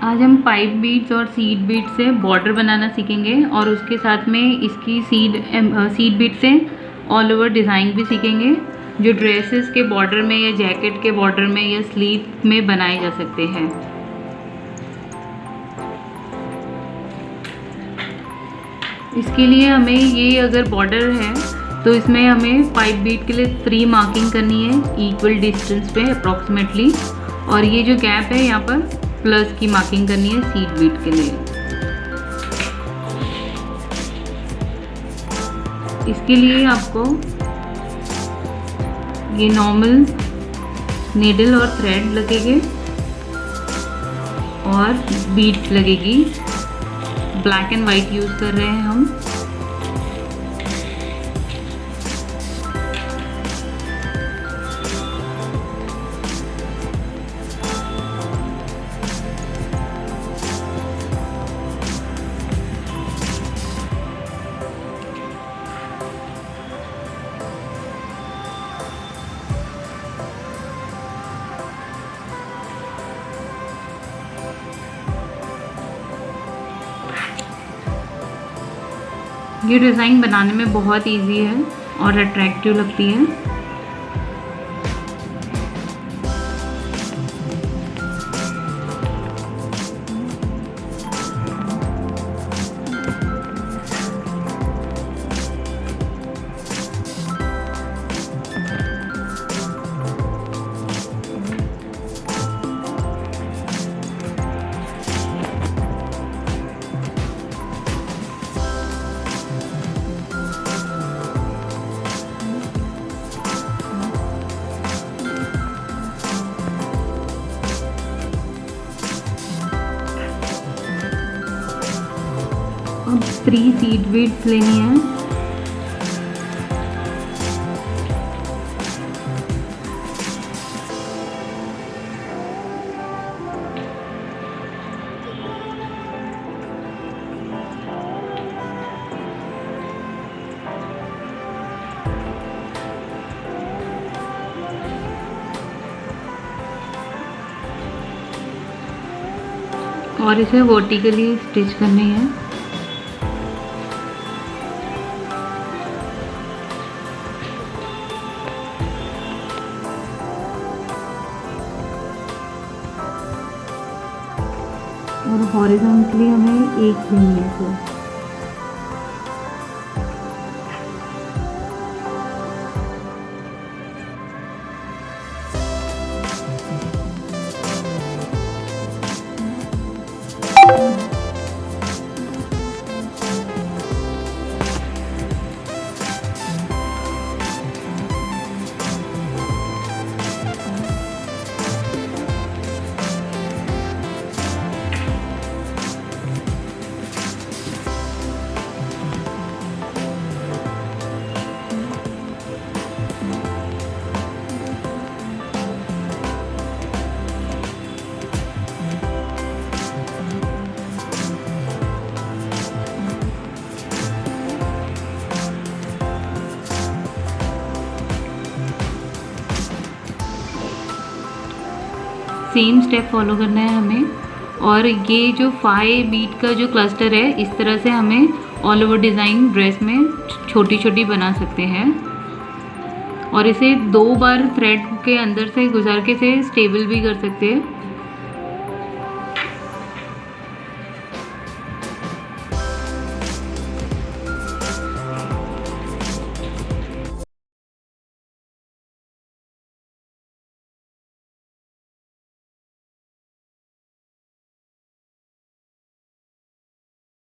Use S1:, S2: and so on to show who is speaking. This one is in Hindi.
S1: आज हम पाइप बीड्स और सीड बीड से बॉर्डर बनाना सीखेंगे और उसके साथ में इसकी सीड बीड से ऑल ओवर डिज़ाइन भी सीखेंगे जो ड्रेसेस के बॉर्डर में या जैकेट के बॉर्डर में या स्लीव में बनाए जा सकते हैं। इसके लिए हमें ये अगर बॉर्डर है तो इसमें हमें पाइप बीड के लिए 3 मार्किंग करनी है इक्वल डिस्टेंस पे अप्रॉक्सीमेटली, और ये जो गैप है यहाँ पर प्लस की मार्किंग करनी है सीड बीड के लिए। इसके लिए आपको ये नॉर्मल नीडल और थ्रेड लगेंगे और बीड्स लगेगी। ब्लैक एंड वाइट यूज़ कर रहे हैं हम। ये डिज़ाइन बनाने में बहुत इजी है और अट्रैक्टिव लगती है। अब 3 सीड बीड्स लेनी है। और इसे वर्टिकली स्टिच करनी है। और हॉरिजॉन्टली हमें एक लेनी है इसे। सेम स्टेप फॉलो करना है हमें। और ये जो 5 बीट का जो क्लस्टर है, इस तरह से हमें ऑल ओवर डिज़ाइन ड्रेस में छोटी छोटी बना सकते हैं। और इसे 2 बार थ्रेड के अंदर से गुजार के से स्टेबल भी कर सकते हैं।